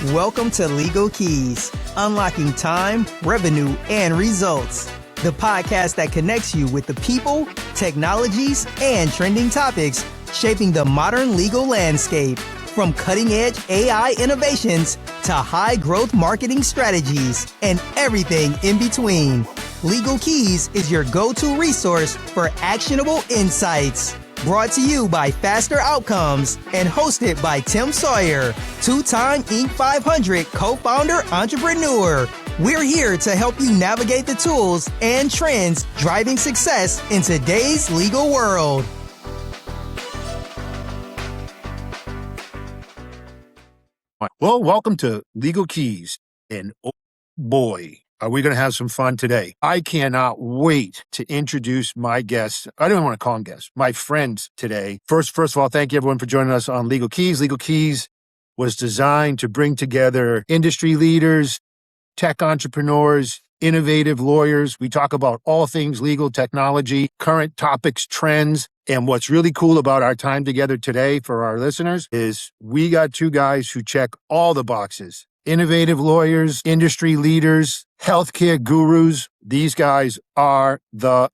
Welcome to Legal Keys, unlocking time, revenue, and results. The podcast that connects you with the people, technologies, and trending topics shaping the modern legal landscape. From cutting-edge AI innovations to high-growth marketing strategies and everything in between. Legal Keys is your go-to resource for actionable insights. Brought to you by Faster Outcomes and hosted by Tim Sawyer, two-time Inc. 500 co-founder entrepreneur. We're here to help you navigate the tools and trends driving success in today's legal world. Well, welcome to Legal Keys, and oh boy, are we going to have some fun today. I cannot wait to introduce my guests. I don't even want to call them guests, my friends today. First of all, thank you everyone for joining us on Legal Keys. Legal Keys was designed to bring together industry leaders, tech entrepreneurs, innovative lawyers. We talk about all things legal, technology, current topics, trends. And what's really cool about our time together today for our listeners is we got two guys who check all the boxes. Innovative lawyers, industry leaders, healthcare gurus. These guys are the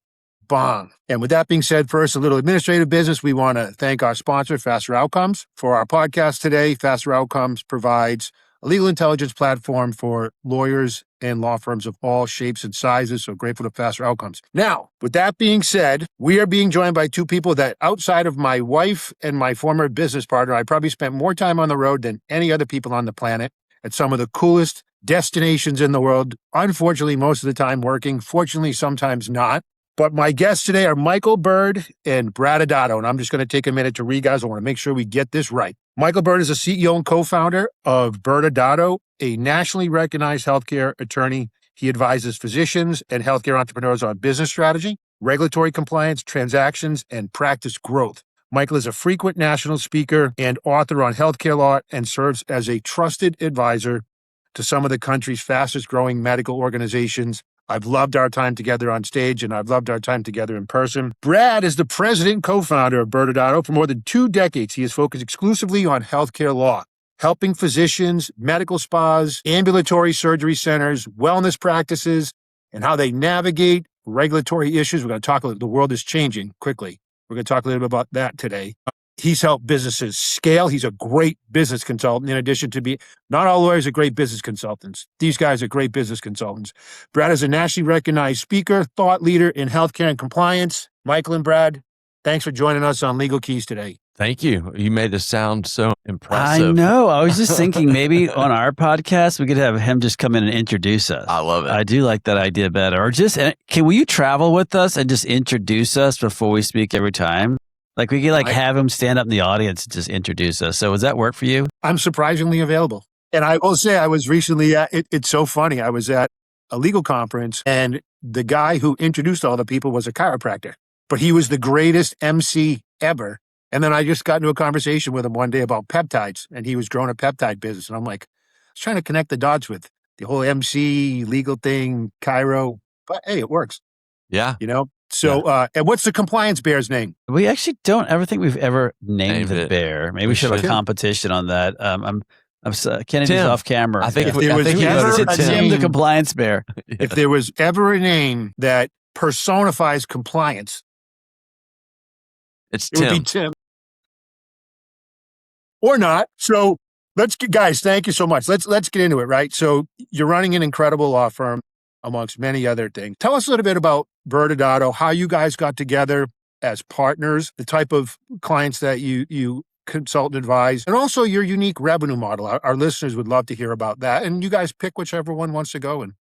bomb. And with that being said, first, a little administrative business. We want to thank our sponsor, Faster Outcomes. For our podcast today, Faster Outcomes provides a legal intelligence platform for lawyers and law firms of all shapes and sizes. So grateful to Faster Outcomes. Now, with that being said, we are being joined by two people that outside of my wife and my former business partner, I probably spent more time on the road than any other people on the planet at some of the coolest destinations in the world. Unfortunately, most of the time working. Fortunately, sometimes not. But my guests today are Byrd and Brad Adatto. And I'm just going to take a minute to read, guys. I want to make sure we get this right. Byrd is the CEO and co-founder of ByrdAdatto, a nationally recognized healthcare attorney. He advises physicians and healthcare entrepreneurs on business strategy, regulatory compliance, transactions, and practice growth. Michael is a frequent national speaker and author on healthcare law and serves as a trusted advisor to some of the country's fastest growing medical organizations. I've loved our time together on stage, and I've loved our time together in person. Brad is the president and co-founder of ByrdAdatto. For more than 2 decades, he has focused exclusively on healthcare law, helping physicians, medical spas, ambulatory surgery centers, wellness practices, and how they navigate regulatory issues. We're going to talk about the world is changing quickly. We're going to talk a little bit about that today. He's helped businesses scale. He's a great business consultant. In addition to not all lawyers are great business consultants. These guys are great business consultants. Brad is a nationally recognized speaker, thought leader in healthcare and compliance. Michael and Brad, thanks for joining us on Legal Keys today. Thank you. You made us sound so impressive. I know. I was just thinking maybe on our podcast, we could have him just come in and introduce us. I love it. I do like that idea better. Or will you travel with us and just introduce us before we speak every time? Like we could have him stand up in the audience and just introduce us. So does that work for you? I'm surprisingly available. And I will say I was recently it's so funny. I was at a legal conference and the guy who introduced all the people was a chiropractor, but he was the greatest MC ever. And then I just got into a conversation with him one day about peptides, and he was growing a peptide business. And I'm like, I was trying to connect the dots with the whole MC legal thing, chiro, but hey, it works. Yeah. So, and what's the compliance bear's name? We actually don't ever think we've ever named the bear. Maybe we should have a competition on that. Kennedy's Tim. Off camera. If there was ever a Tim, the compliance bear. If there was ever a name that personifies compliance, It would be Tim. Or not. So guys, thank you so much. Let's get into it, right? So you're running an incredible law firm amongst many other things. Tell us a little bit about ByrdAdatto, how you guys got together as partners, the type of clients that you consult and advise, and also your unique revenue model. Our listeners would love to hear about that. And you guys pick whichever one wants to go. And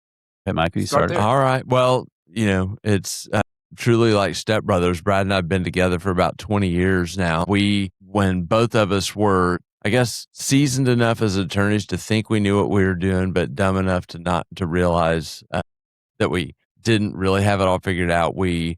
Hey, Mike, you started. All right. Well, it's truly like stepbrothers. Brad and I have been together for about 20 years now. When both of us were, I guess, seasoned enough as attorneys to think we knew what we were doing, but dumb enough to not to realize that we didn't really have it all figured out. We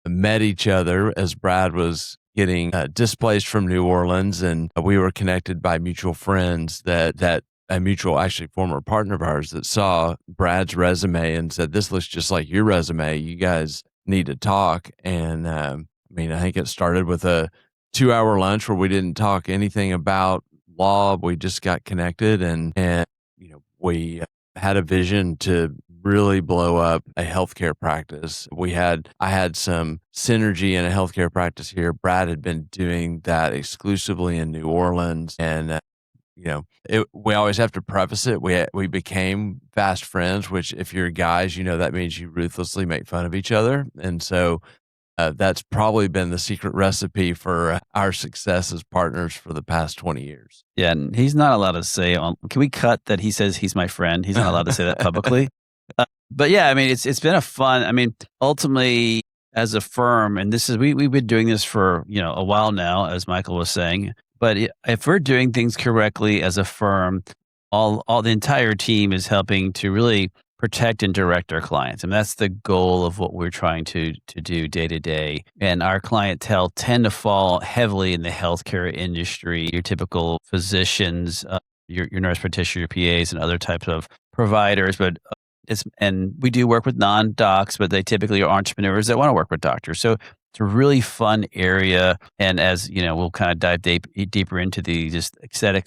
met each other as Brad was getting displaced from New Orleans, and we were connected by mutual friends that a mutual, actually former partner of ours that saw Brad's resume and said, "This looks just like your resume. You guys need to talk." And I think it started with a 2-hour lunch where we didn't talk anything about law. We just got connected and we had a vision to really blow up a healthcare practice. I had some synergy in a healthcare practice here. Brad had been doing that exclusively in New Orleans, and we always have to preface it. We became fast friends, which if you're guys, that means you ruthlessly make fun of each other, and so that's probably been the secret recipe for our success as partners for the past 20 years. Yeah, and he's not allowed to say can we cut that he says he's my friend? He's not allowed to say that publicly. But yeah, I mean, it's been ultimately as a firm, and we've been doing this for, a while now, as Michael was saying, but if we're doing things correctly as a firm, all the entire team is helping to really protect and direct our clients. And that's the goal of what we're trying to do day to day. And our clientele tend to fall heavily in the healthcare industry, your typical physicians, your nurse practitioner, PAs, and other types of providers. But and we do work with non-docs, but they typically are entrepreneurs that want to work with doctors. So it's a really fun area. And as we'll kind of dive deeper into the just aesthetic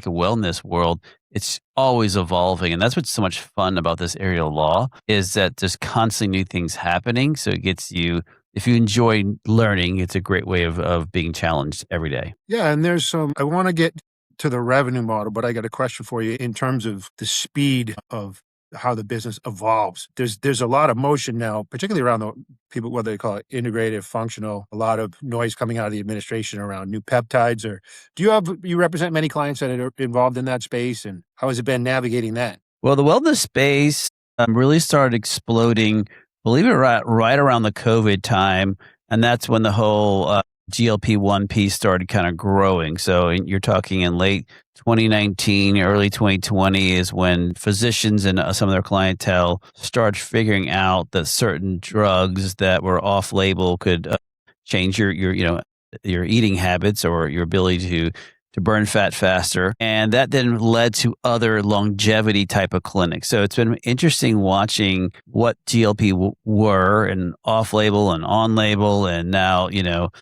and wellness world. It's always evolving. And that's what's so much fun about this area of law is that there's constantly new things happening. So it gets you, if you enjoy learning, it's a great way of being challenged every day. Yeah. And I want to get to the revenue model, but I got a question for you in terms of the speed of how the business evolves. There's a lot of motion now, particularly around the people, whether they call it integrative, functional, a lot of noise coming out of the administration around new peptides. Or you represent many clients that are involved in that space, and how has it been navigating that? Well, the wellness space really started exploding, believe it or not, right around the COVID time. And that's when the whole GLP-1 piece started kind of growing. So you're talking in late 2019, early 2020 is when physicians and some of their clientele started figuring out that certain drugs that were off-label could change your eating habits or your ability to burn fat faster. And that then led to other longevity type of clinics. So it's been interesting watching what GLP were and off-label and on-label and now,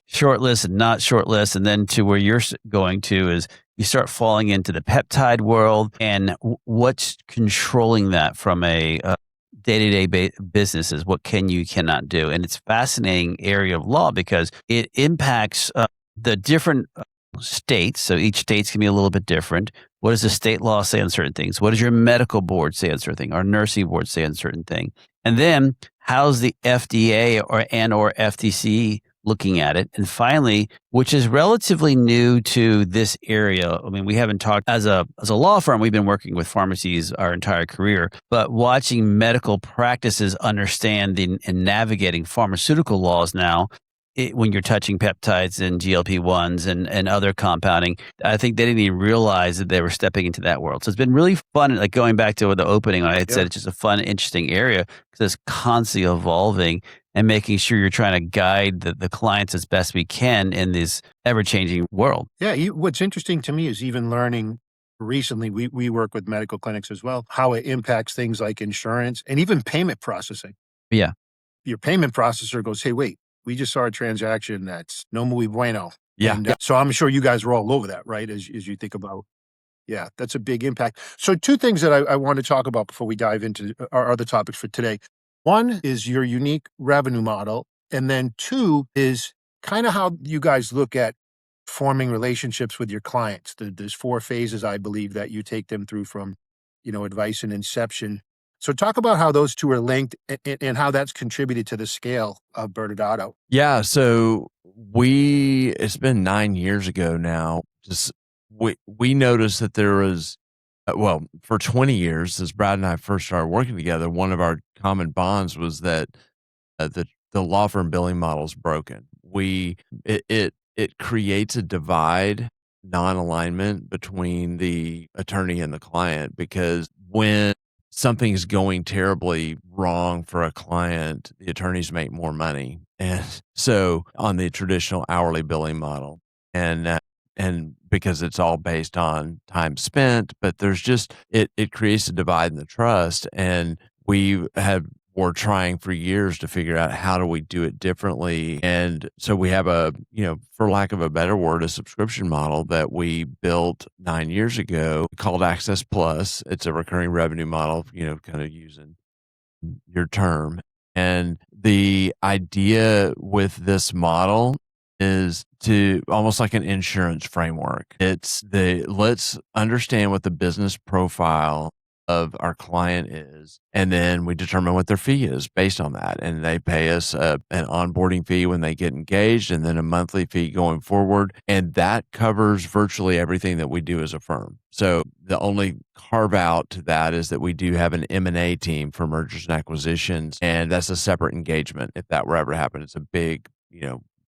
short-list and not short-list. And then to where you're going to is you start falling into the peptide world and what's controlling that from a day-to-day business is what cannot do. And it's a fascinating area of law because it impacts the different states. So each state's can be a little bit different. What does the state law say on certain things? What does your medical board say on certain thing? Our nursing board say on certain thing? And then how's the FDA or FTC looking at it? And finally, which is relatively new to this area. I mean, we haven't talked as a law firm, we've been working with pharmacies our entire career, but watching medical practices understanding and navigating pharmaceutical laws now, when you're touching peptides and GLP-1s and other compounding, I think they didn't even realize that they were stepping into that world. So it's been really fun, like going back to the opening, when I had said it's just a fun, interesting area because it's constantly evolving and making sure you're trying to guide the clients as best we can in this ever-changing world. Yeah, what's interesting to me is even learning recently, we work with medical clinics as well, how it impacts things like insurance and even payment processing. Yeah. Your payment processor goes, hey, wait, we just saw a transaction that's no muy bueno. Yeah. And, so I'm sure you guys are all over that, right? As you think about, yeah, that's a big impact. So two things that I want to talk about before we dive into our other topics for today. One is your unique revenue model. And then two is kind of how you guys look at forming relationships with your clients. There's 4 phases, I believe, that you take them through from, advice and inception. So talk about how those two are linked and how that's contributed to the scale of ByrdAdatto. Yeah. So it's been 9 years ago now. We noticed that there was, for 20 years, as Brad and I first started working together, one of our common bonds was that the law firm billing model is broken. It creates a divide, non-alignment between the attorney and the client, because when something is going terribly wrong for a client, the attorneys make more money. And so on the traditional hourly billing model, and because it's all based on time spent, but there's just, it creates a divide in the trust. And we have were trying for years to figure out how do we do it differently. And so we have for lack of a better word, a subscription model that we built 9 years ago called Access Plus. It's a recurring revenue model, kind of using your term. And the idea with this model is to almost like an insurance framework. Let's understand what the business profile of our client is, and then we determine what their fee is based on that. And they pay us an onboarding fee when they get engaged, and then a monthly fee going forward. And that covers virtually everything that we do as a firm. So the only carve out to that is that we do have an M&A team for mergers and acquisitions, and that's a separate engagement. If that were ever to happen, it's a big,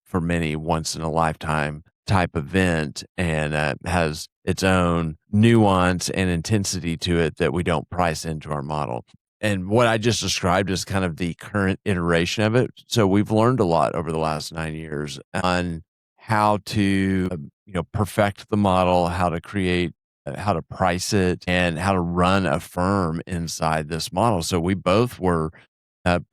for many, once in a lifetime type event, and has its own nuance and intensity to it that we don't price into our model. And what I just described is kind of the current iteration of it. So we've learned a lot over the last 9 years on how to, perfect the model, how to create, how to price it, and how to run a firm inside this model. So we both were,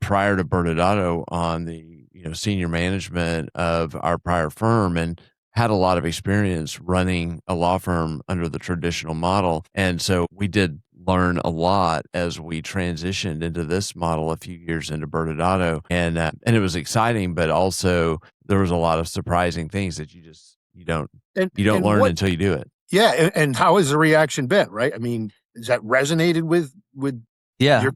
prior to ByrdAdatto, on the senior management of our prior firm, and had a lot of experience running a law firm under the traditional model. And so we did learn a lot as we transitioned into this model a few years into ByrdAdatto. And it was exciting, but also there was a lot of surprising things that you don't learn until you do it. Yeah. And how has the reaction been, right? I mean, has that resonated with Yeah.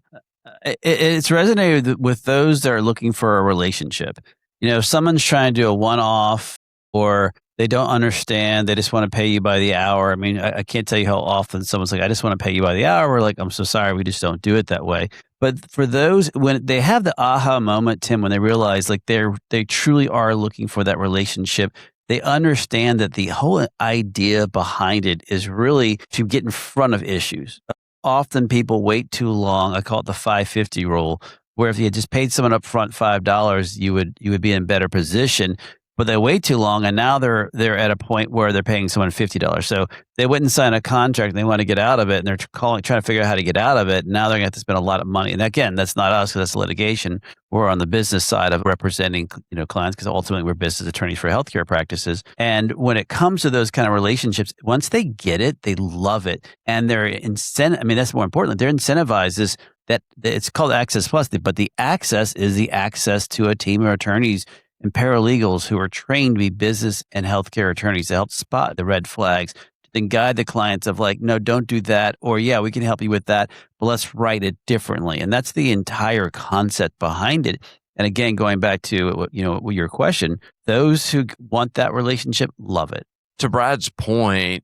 It's resonated with those that are looking for a relationship. If someone's trying to do a one-off, or they don't understand, they just want to pay you by the hour. I mean, I can't tell you how often someone's like, I just want to pay you by the hour. We're like, I'm so sorry, we just don't do it that way. But for those, when they have the aha moment, Tim, when they realize like they truly are looking for that relationship, they understand that the whole idea behind it is really to get in front of issues. Often people wait too long. I call it the 550 rule, where if you had just paid someone up front $5, you would be in a better position. But they wait too long, and now they're at a point where they're paying someone $50. So they wouldn't sign a contract, and they want to get out of it, and they're trying to figure out how to get out of it. And now they're going to have to spend a lot of money. And again, that's not us, because that's litigation. We're on the business side of representing clients, because ultimately we're business attorneys for healthcare practices. And when it comes to those kind of relationships, once they get it, they love it, and they're incentive. I mean, that's more important. They're incentivized. That it's called Access Plus, but the access is the access to a team of attorneys and paralegals who are trained to be business and healthcare attorneys to help spot the red flags, to then guide the clients of like, no, don't do that. Or yeah, we can help you with that, but let's write it differently. And that's the entire concept behind it. And again, going back to, your question, those who want that relationship love it. To Brad's point,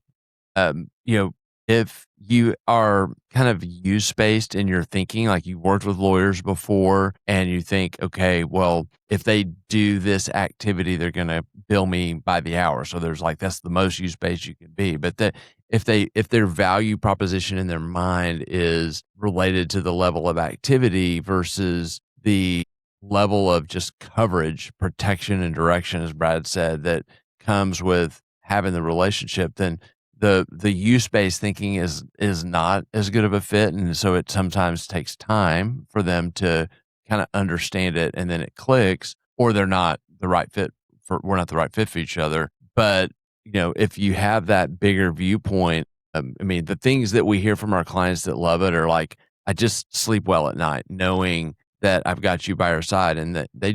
if you are kind of use-based in your thinking, like you worked with lawyers before and you think, okay, well, if they do this activity, they're going to bill me by the hour. So there's like, that's the most use-based you can be. But if their value proposition in their mind is related to the level of activity versus the level of just coverage, protection, and direction, as Brad said, that comes with having the relationship, then the use-based thinking is not as good of a fit. And so it sometimes takes time for them to kind of understand it, and then it clicks, or we're not the right fit for each other. But, if you have that bigger viewpoint, the things that we hear from our clients that love it are like, I just sleep well at night knowing that I've got you by our side, and that they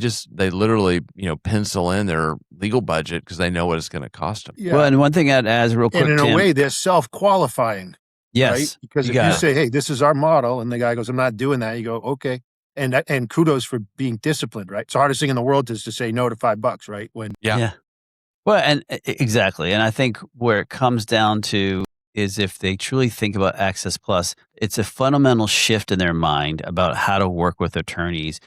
literally, pencil in their legal budget because they know what it's going to cost them. Yeah. Well, and one thing I'd add real quick, and in Tim, a way, they're self-qualifying. yes, right? Because if you say, hey, this is our model, and the guy goes, I'm not doing that, you go, okay. And kudos for being disciplined, right? It's the hardest thing in the world is to say no to $5, right? Yeah. Well, and exactly. And I think where it comes down to is if they truly think about Access Plus, it's a fundamental shift in their mind about how to work with attorneys,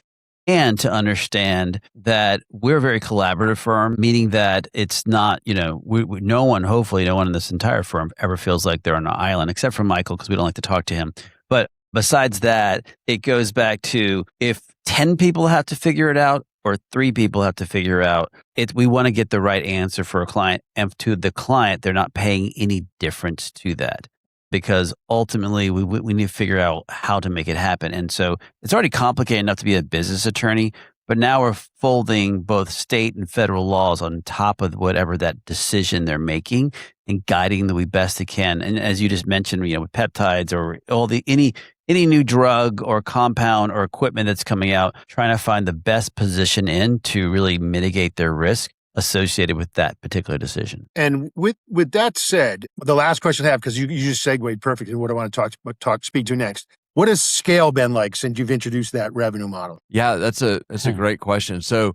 and to understand that we're a very collaborative firm, meaning that it's not, hopefully no one in this entire firm ever feels like they're on an island, except for Michael, because we don't like to talk to him. But besides that, it goes back to if 10 people have to figure it out, or 3 people have to figure out it, we want to get the right answer for a client, and to the client, they're not paying any difference to that. because ultimately we need to figure out how to make it happen. And so it's already complicated enough to be a business attorney, but now we're folding both state and federal laws on top of whatever that decision they're making and guiding the way best they can. And as you just mentioned, with peptides or any new drug or compound or equipment that's coming out, trying to find the best position in to really mitigate their risk associated with that particular decision. And with that said, the last question I have, because you just segued perfectly what I want to speak to next. What has scale been like since you've introduced that revenue model? Yeah, that's a great question. So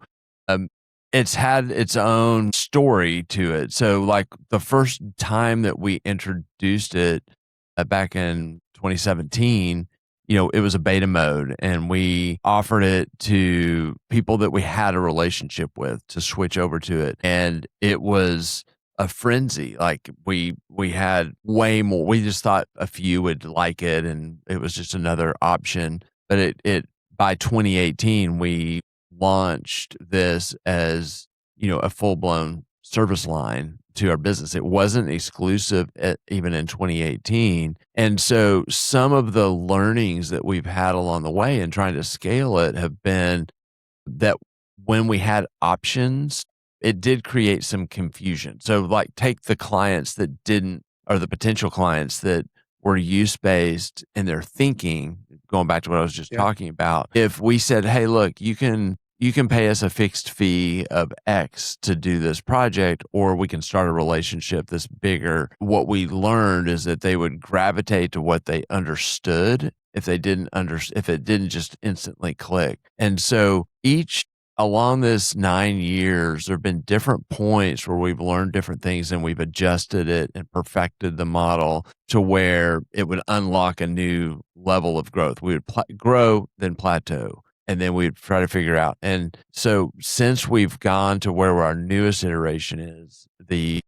it's had its own story to it. So like the first time that we introduced it back in 2017, it was a beta mode, and we offered it to people that we had a relationship with to switch over to it. And it was a frenzy. Like we had way more. We just thought a few would like it, and it was just another option. But it by 2018, we launched this as, a full-blown service line to our business. It wasn't exclusive even in 2018. And so some of the learnings that we've had along the way in trying to scale it have been that when we had options, it did create some confusion. So like take the clients that didn't, or the potential clients that were use-based in their thinking, going back to what I was just talking about. If we said, hey, look, you can pay us a fixed fee of X to do this project, or we can start a relationship that's bigger. What we learned is that they would gravitate to what they understood if it didn't just instantly click. And so along this 9 years, there have been different points where we've learned different things, and we've adjusted it and perfected the model to where it would unlock a new level of growth. We would grow, then plateau, and then we'd try to figure out. And so since we've gone to where our newest iteration is, the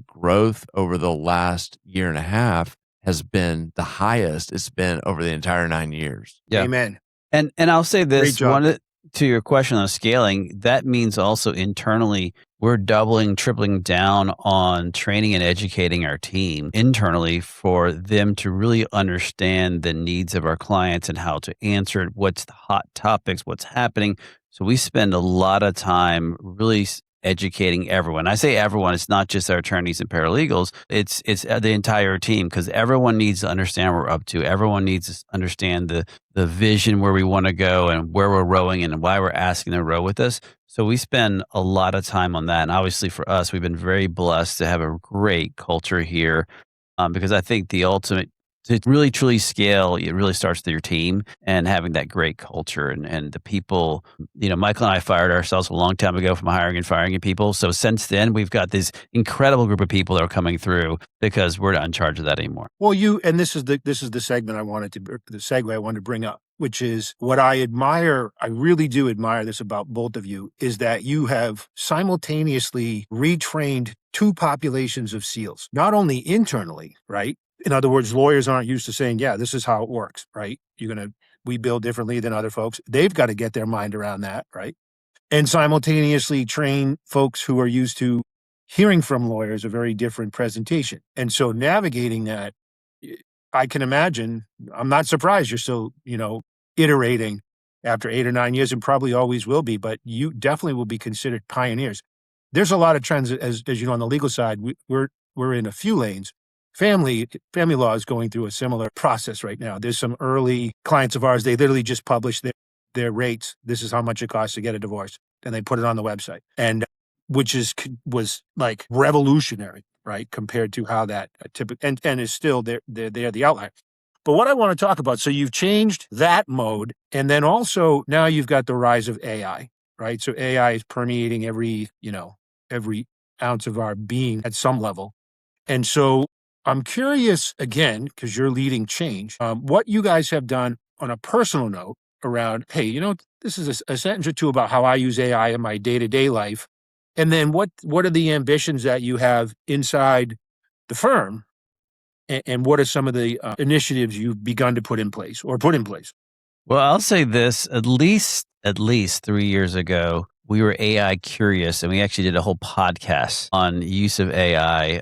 growth over the last year and a half has been the highest it's been over the entire 9 years. Yeah. Amen. And I'll say this, Great job. to your question on scaling, that means also internally, we're doubling, tripling down on training and educating our team internally for them to really understand the needs of our clients and how to answer it, what's the hot topics, what's happening. So we spend a lot of time really educating everyone. I say everyone, it's not just our attorneys and paralegals. It's the entire team, because everyone needs to understand what we're up to. Everyone needs to understand the vision, where we want to go and where we're rowing and why we're asking them to row with us. So we spend a lot of time on that. And obviously for us, we've been very blessed to have a great culture here, because I think the ultimate, to really truly scale, it really starts with your team and having that great culture and the people. Michael and I fired ourselves a long time ago from hiring and firing people. So since then, we've got this incredible group of people that are coming through because we're not in charge of that anymore. Well, this is the segue I wanted to bring up, which is what I admire. I really do admire this about both of you, is that you have simultaneously retrained two populations of SEALs, not only internally, right? In other words, lawyers aren't used to saying, yeah, this is how it works, right? We build differently than other folks. They've got to get their mind around that, right? And simultaneously train folks who are used to hearing from lawyers a very different presentation. And so navigating that, I can imagine, I'm not surprised you're still, iterating after 8 or 9 years, and probably always will be, but you definitely will be considered pioneers. There's a lot of trends, as you know, on the legal side. We're in a few lanes. Family law is going through a similar process right now. There's some early clients of ours, they literally just published their rates. This is how much it costs to get a divorce, and they put it on the website, and which was like revolutionary, right, compared to how that typically and is still they're the outlier. But what I want to talk about, so you've changed that mode, and then also now you've got the rise of AI, right? So AI is permeating every ounce of our being at some level, and so I'm curious, again, because you're leading change, what you guys have done on a personal note around, hey, this is a sentence or two about how I use AI in my day-to-day life. And then what are the ambitions that you have inside the firm? And what are some of the initiatives you've begun to put in place? Well, I'll say this, at least 3 years ago, we were AI curious, and we actually did a whole podcast on use of AI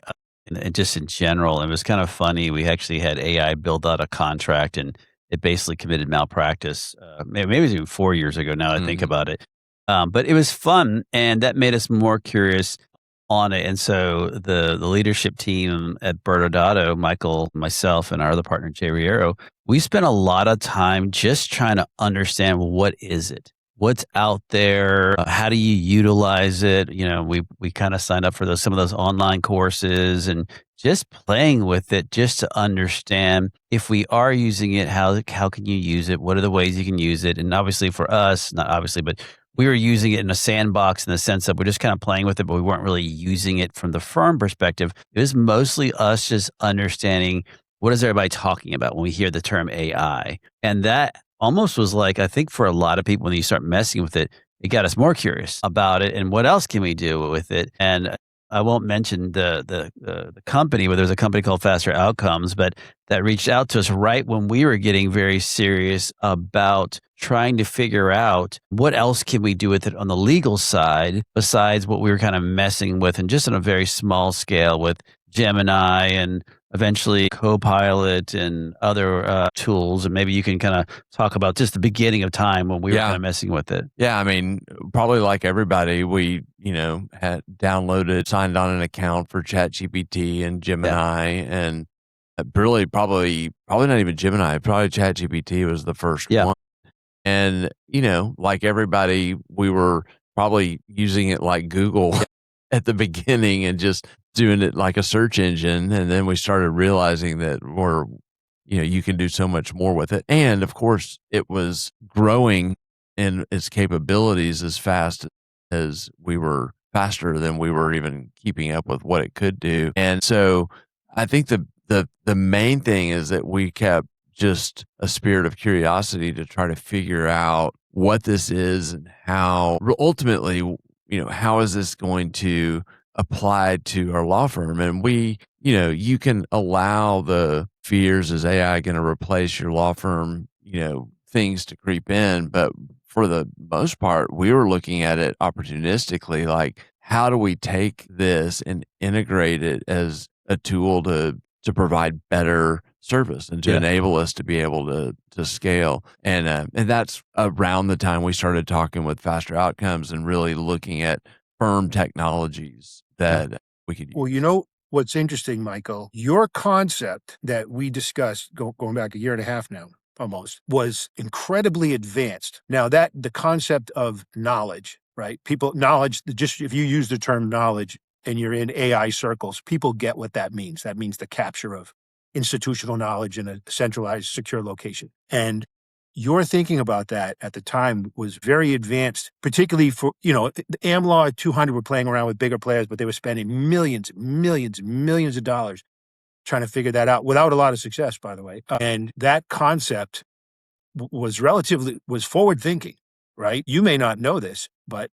and just in general. It was kind of funny. We actually had AI build out a contract, and it basically committed malpractice. Maybe it was even 4 years ago now that I think about it. But it was fun, and that made us more curious on it. And so the leadership team at ByrdAdatto, Michael, myself, and our other partner, Jay Riero, we spent a lot of time just trying to understand, well, what is it? What's out there? How do you utilize it? We kind of signed up for some of those online courses and just playing with it just to understand if we are using it, how can you use it? What are the ways you can use it? And obviously for us, not obviously, but we were using it in a sandbox in the sense that we're just kind of playing with it, but we weren't really using it from the firm perspective. It was mostly us just understanding what is everybody talking about when we hear the term AI. And that almost was like, I think for a lot of people, when you start messing with it, it got us more curious about it and what else can we do with it. And I won't mention the company, but there's a company called Faster Outcomes, but that reached out to us right when we were getting very serious about trying to figure out what else can we do with it on the legal side besides what we were kind of messing with, and just on a very small scale with Gemini and eventually Copilot and other tools. And maybe you can kind of talk about just the beginning of time when we were kind of messing with it. Yeah, I mean, probably like everybody, we, had downloaded, signed on an account for ChatGPT and Gemini, and really probably not even Gemini, probably ChatGPT was the first one. And, like everybody, we were probably using it like Google at the beginning and just doing it like a search engine. And then we started realizing that you can do so much more with it. And of course, it was growing in its capabilities as fast as faster than we were even keeping up with what it could do. And so I think the main thing is that we kept just a spirit of curiosity to try to figure out what this is and how ultimately, how is this going to apply to our law firm? And you can allow the fears, is AI going to replace your law firm, things to creep in. But for the most part, we were looking at it opportunistically, like how do we take this and integrate it as a tool to provide better service and to enable us to be able to scale. And that's around the time we started talking with Faster Outcomes and really looking at firm technologies that we could use. Well, what's interesting, Michael, your concept that we discussed going back a year and a half now, almost, was incredibly advanced. Now that the concept of knowledge, right? Knowledge, just if you use the term knowledge and you're in AI circles, people get what that means. That means the capture of institutional knowledge in a centralized, secure location. And your thinking about that at the time was very advanced, particularly for, the AmLaw 200 were playing around with bigger players, but they were spending millions, millions, millions of dollars trying to figure that out without a lot of success, by the way. And that concept was forward thinking, right? You may not know this, but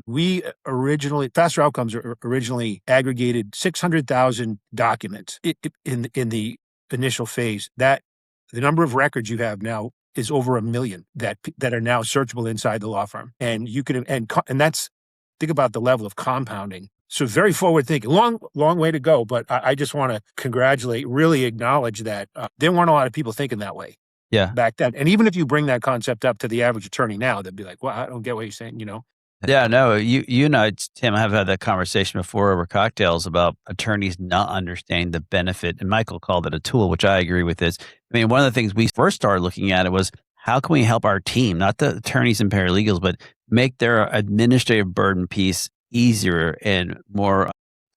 Faster Outcomes originally aggregated 600,000 documents in the initial phase. That the number of records you have now is over 1 million that are now searchable inside the law firm. And you can, and that's, think about the level of compounding. So very forward thinking, long way to go. But I just want to really acknowledge that there weren't a lot of people thinking that way. Yeah. Back then. And even if you bring that concept up to the average attorney now, they'd be like, well, I don't get what you're saying, Yeah, no, you know, Tim, I've had that conversation before over cocktails about attorneys not understanding the benefit. And Michael called it a tool, which I agree with this. I mean, one of the things we first started looking at it was how can we help our team, not the attorneys and paralegals, but make their administrative burden piece easier and more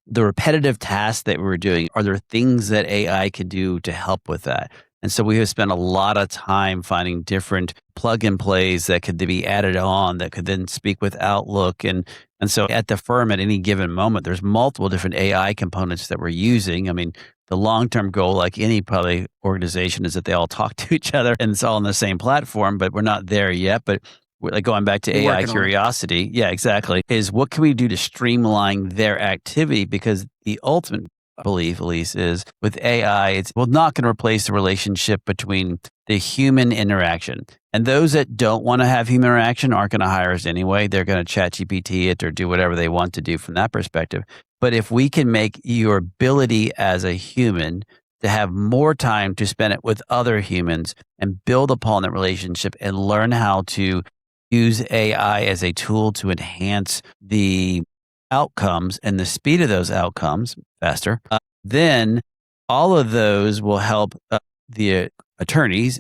the repetitive tasks that we were doing. Are there things that AI could do to help with that? And so we have spent a lot of time finding different plug and plays that could be added on that could then speak with Outlook. And so at the firm at any given moment, there's multiple different AI components that we're using. I mean, the long-term goal, like any probably organization, is that they all talk to each other and it's all on the same platform, but we're not there yet. But like going back to AI curiosity, yeah, exactly, is what can we do to streamline their activity? Because the ultimate belief, at least, is with AI, it's not going to replace the relationship between the human interaction. And those that don't want to have human interaction aren't going to hire us anyway. They're going to chat GPT it or do whatever they want to do from that perspective. But if we can make your ability as a human to have more time to spend it with other humans and build upon that relationship and learn how to use AI as a tool to enhance the outcomes and the speed of those outcomes faster, then all of those will help the attorneys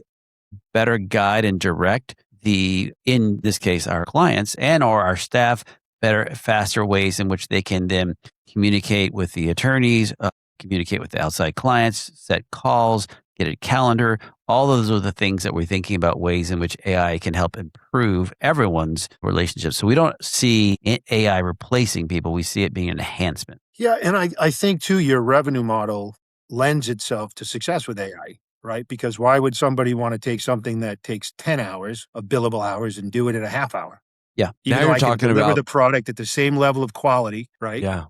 better guide and direct in this case, our clients and or our staff better, faster ways in which they can then communicate with the attorneys, communicate with the outside clients, set calls, get a calendar. All those are the things that we're thinking about, ways in which AI can help improve everyone's relationships. So we don't see AI replacing people. We see it being an enhancement. Yeah. And I think too, your revenue model lends itself to success with AI, right? Because why would somebody want to take something that takes 10 hours of billable hours and do it in a half hour? Yeah. Even Now though you're I can talking deliver about the product at the same level of quality, right? yeah.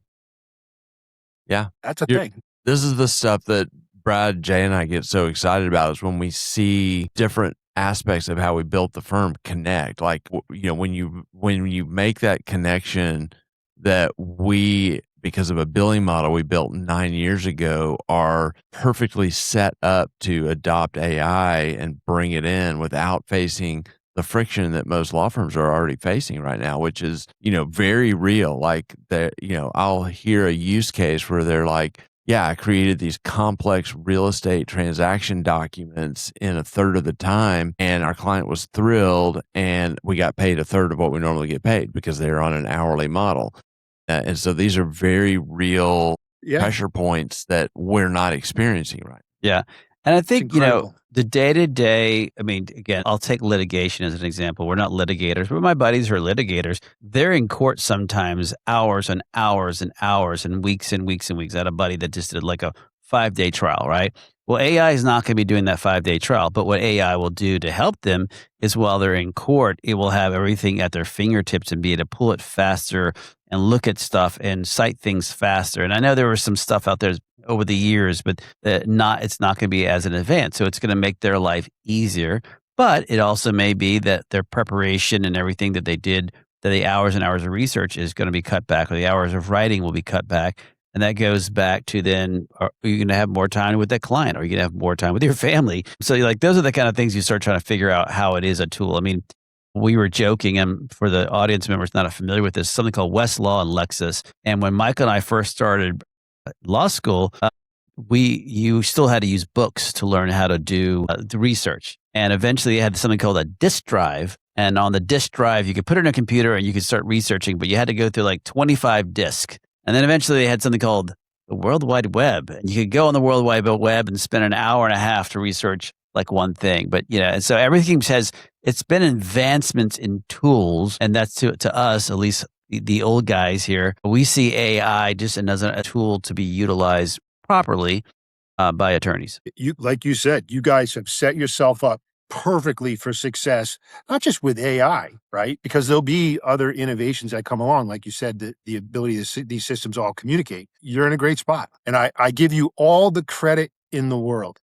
Yeah. That's a You're- thing. This is the stuff that Brad, Jay, and I get so excited about is when we see different aspects of how we built the firm connect. Like, when you make that connection that we, because of a billing model we built 9 years ago, are perfectly set up to adopt AI and bring it in without facing the friction that most law firms are already facing right now, which is, very real. Like I'll hear a use case where they're like, yeah, I created these complex real estate transaction documents in a third of the time, and our client was thrilled, and we got paid a third of what we normally get paid because they're on an hourly model. And so these are very real pressure points that we're not experiencing right now. Yeah. And I think, incredible. the day-to-day, again, I'll take litigation as an example. We're not litigators, but my buddies who are litigators, they're in court sometimes hours and hours and hours and weeks and weeks and weeks. I had a buddy that just did like a 5-day trial, right? Well, AI is not going to be doing that 5-day trial, but what AI will do to help them is while they're in court, it will have everything at their fingertips and be able to pull it faster and look at stuff and cite things faster. And I know there was some stuff out there over the years, but it's not going to be as in advance. So it's going to make their life easier. But it also may be that their preparation and everything that they did, that the hours and hours of research is going to be cut back, or the hours of writing will be cut back. And that goes back to then, are you going to have more time with that client? Or are you going to have more time with your family? So those are the kind of things you start trying to figure out how it is a tool. We were joking, and for the audience members not familiar with this, something called Westlaw and Lexis. And when Michael and I first started law school, you still had to use books to learn how to do the research. And eventually, it had something called a disk drive. And on the disk drive, you could put it in a computer and you could start researching, but you had to go through like 25 disks. And then eventually, they had something called the World Wide Web, and you could go on the World Wide Web and spend an hour and a half to research like one thing. But and so everything it's been advancements in tools, and that's to us, at least the old guys here, we see AI just as a tool to be utilized properly by attorneys. Like you said, you guys have set yourself up perfectly for success, not just with AI, right? Because there'll be other innovations that come along. Like you said, the ability to these systems all communicate. You're in a great spot. And I give you all the credit in the world.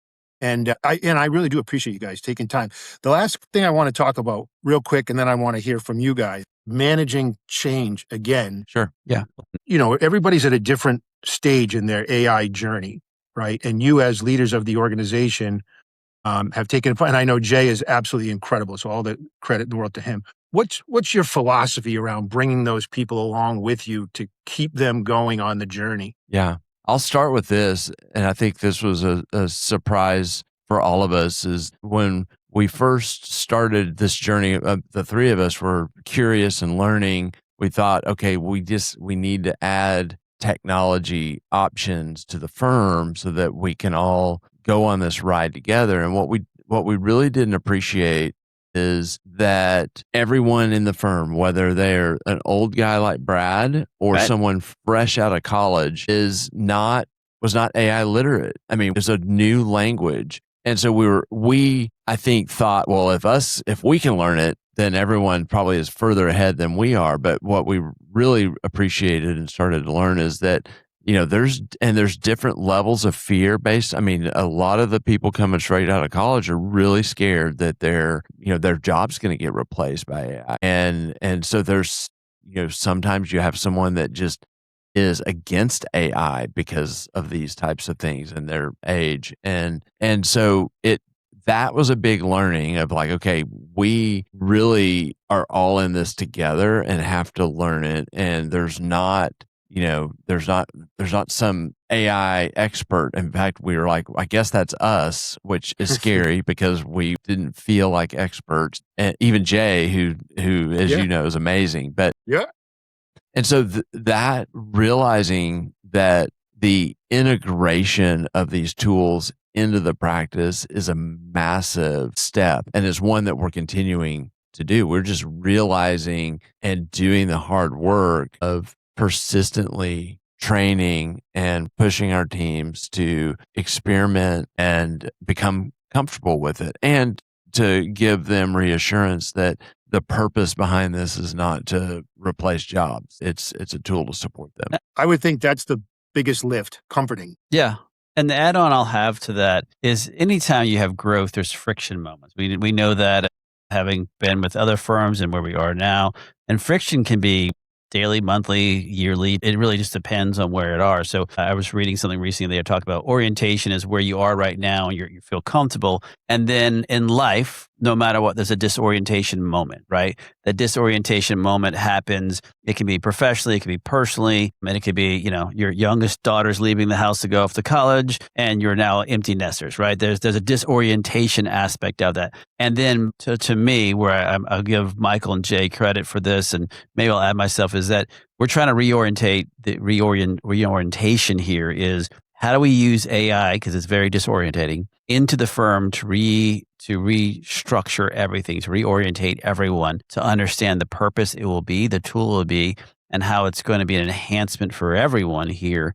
And I really do appreciate you guys taking time. The last thing I want to talk about real quick, and then I want to hear from you guys, managing change again. Sure. Yeah. Everybody's at a different stage in their AI journey, right? And you as leaders of the organization have taken, and I know Jay is absolutely incredible. So all the credit in the world to him. What's your philosophy around bringing those people along with you to keep them going on the journey? Yeah. I'll start with this, and I think this was a surprise for all of us, is when we first started this journey, the three of us were curious and learning. We thought, okay, we need to add technology options to the firm so that we can all go on this ride together. And what we really didn't appreciate is that everyone in the firm, whether they're an old guy like Brad or someone fresh out of college, was not AI literate. It's a new language. And so we I think thought, well, if we can learn it, then everyone probably is further ahead than we are. But what we really appreciated and started to learn is that there's different levels of fear based. A lot of the people coming straight out of college are really scared that their job's going to get replaced by AI. And so there's, sometimes you have someone that just is against AI because of these types of things and their age. And so that was a big learning of like, okay, we really are all in this together and have to learn it. And there's not some AI expert. In fact, we were like, I guess that's us, which is scary because we didn't feel like experts. And even Jay, who as you know, is amazing. But and so that realizing that the integration of these tools into the practice is a massive step, and is one that we're continuing to do. We're just realizing and doing the hard work of persistently training and pushing our teams to experiment and become comfortable with it, and to give them reassurance that the purpose behind this is not to replace jobs. It's a tool to support them. I would think that's the biggest lift, comforting. Yeah. And the add-on I'll have to that is anytime you have growth, there's friction moments. We know that, having been with other firms and where we are now, and friction can be daily, monthly, yearly. It really just depends on where it are. So I was reading something recently. They talked about orientation is where you are right now and you feel comfortable. And then in life, no matter what, there's a disorientation moment, right? That disorientation moment happens. It can be professionally, it can be personally, and it could be, your youngest daughter's leaving the house to go off to college and you're now empty nesters, right? There's a disorientation aspect of that. And then to me, where I'll give Michael and Jay credit for this, and maybe I'll add myself, is that we're trying to reorientate. The reorientation here is, how do we use AI, because it's very disorientating, into the firm to restructure everything, to reorientate everyone, to understand the purpose it will be, the tool it will be, and how it's going to be an enhancement for everyone here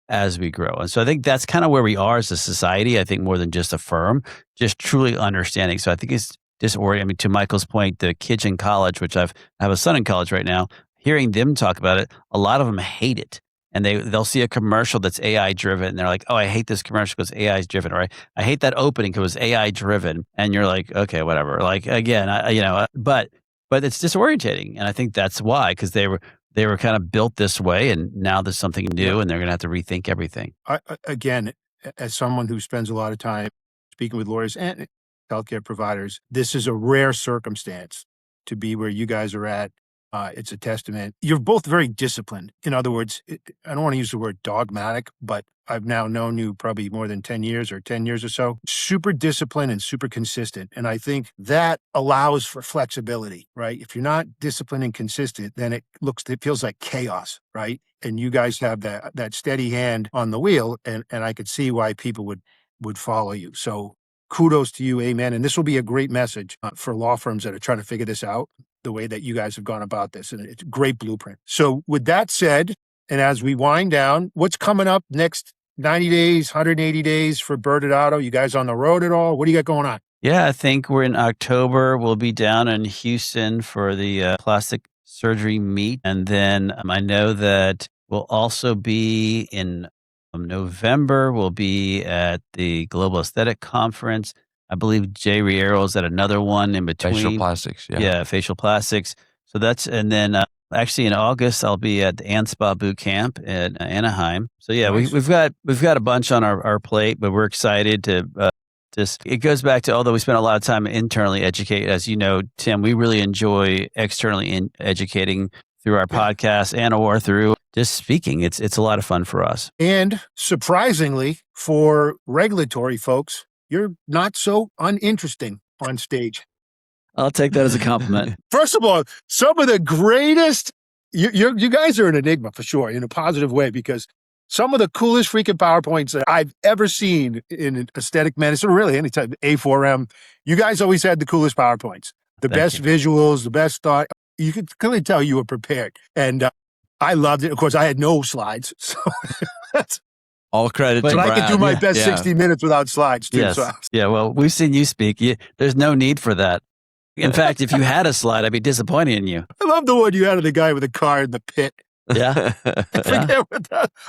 as we grow. And so I think that's kind of where we are as a society, I think more than just a firm, just truly understanding. So I think it's disorienting. I mean, to Michael's point, the kids in college, which I have a son in college right now, hearing them talk about it, a lot of them hate it. And they'll see a commercial that's AI driven, and they're like, "Oh, I hate this commercial because AI is driven," or "I hate that opening because it was AI driven." And you're like, "Okay, whatever." Like again, but it's disorientating, and I think that's why, because they were kind of built this way, and now there's something new, and they're going to have to rethink everything. Again, as someone who spends a lot of time speaking with lawyers and healthcare providers, this is a rare circumstance to be where you guys are at. It's a testament. You're both very disciplined. In other words, I don't want to use the word dogmatic, but I've now known you probably more than 10 years or so. Super disciplined and super consistent. And I think that allows for flexibility, right? If you're not disciplined and consistent, then it feels like chaos, right? And you guys have that steady hand on the wheel, and I could see why people would follow you. So kudos to you. Amen. And this will be a great message for law firms that are trying to figure this out, the way that you guys have gone about this. And it's a great blueprint. So with that said, and as we wind down, what's coming up next 90 days, 180 days for ByrdAdatto? You guys on the road at all? What do you got going on? Yeah, I think we're in October. We'll be down in Houston for the plastic surgery meet. And then I know that we'll also be in November. We'll be at the Global Aesthetic Conference. I believe Jay Riero's at another one in between. Facial plastics, Yeah, facial plastics. So and then actually in August, I'll be at the ANSPA boot camp at Anaheim. So yeah, Nice. we've got a bunch on our plate, but we're excited to it goes back to, although we spend a lot of time internally educate, as you know, Tim, we really enjoy externally educating through our podcast or through just speaking. It's a lot of fun for us. And surprisingly, for regulatory folks, you're not so uninteresting on stage. I'll take that as a compliment. First of all, some of the greatest, you guys are an enigma for sure, in a positive way, because some of the coolest freaking PowerPoints that I've ever seen in aesthetic medicine, or really any type of A4M, you guys always had the coolest PowerPoints, the best visuals, the best thought. You could clearly tell you were prepared. And I loved it. Of course, I had no slides. So that's all credit to But Brad. I could do my best 60 minutes without slides, too. Yes. So Yeah, well, we've seen you speak. There's no need for that. In fact, if you had a slide, I'd be disappointed in you. I love the one you had of the guy with the car in the pit. Yeah.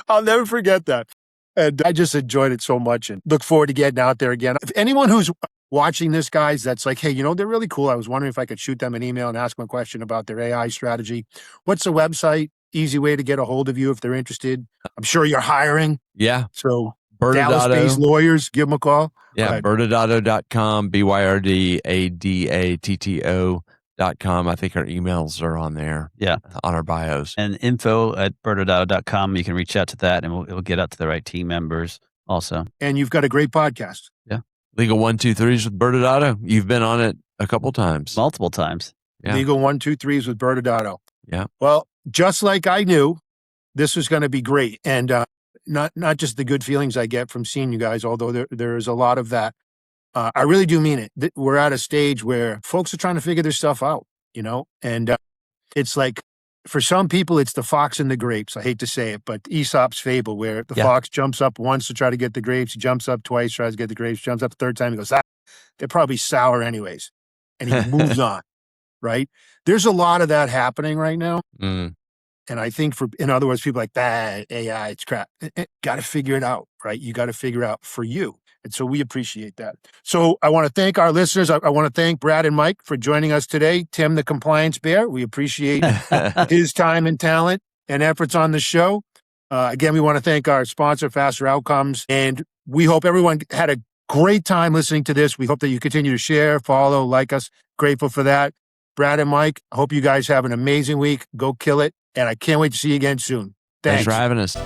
I'll never forget that. And I just enjoyed it so much and look forward to getting out there again. If anyone who's watching this, guys, that's like, hey, they're really cool. I was wondering if I could shoot them an email and ask them a question about their AI strategy. What's the website? easy way to get a hold of you if they're interested. I'm sure you're hiring. Yeah. So Byrd Dallas-based Adatto. lawyers, give them a call. Yeah. ByrdAdatto.com, ByrdAdatto.com. I think our emails are on there. Yeah. On our bios. And info@ByrdAdatto.com. You can reach out to that and it'll get out to the right team members also. And you've got a great podcast. Yeah. Legal 123s with Byrd Adatto. You've been on it a couple times. Multiple times. Yeah. Legal 123s with Byrd Adatto. Yeah. Well, just like I knew, this was going to be great. And not just the good feelings I get from seeing you guys, although there is a lot of that. I really do mean it. We're at a stage where folks are trying to figure their stuff out, and it's like, for some people, it's the fox and the grapes. I hate to say it, but Aesop's fable, where the fox jumps up once to try to get the grapes, he jumps up twice, tries to get the grapes, jumps up the third time, he goes, they're probably sour anyways. And he moves on, right? There's a lot of that happening right now. Mm. And I think in other words, people like, AI, it's crap. Got to figure it out, right? You got to figure out for you. And so we appreciate that. So I want to thank our listeners. I want to thank Brad and Mike for joining us today. Tim, the compliance bear, we appreciate his time and talent and efforts on the show. Again, we want to thank our sponsor, Faster Outcomes. And we hope everyone had a great time listening to this. We hope that you continue to share, follow, like us. Grateful for that. Brad and Mike, I hope you guys have an amazing week. Go kill it. And I can't wait to see you again soon. Thanks for having us.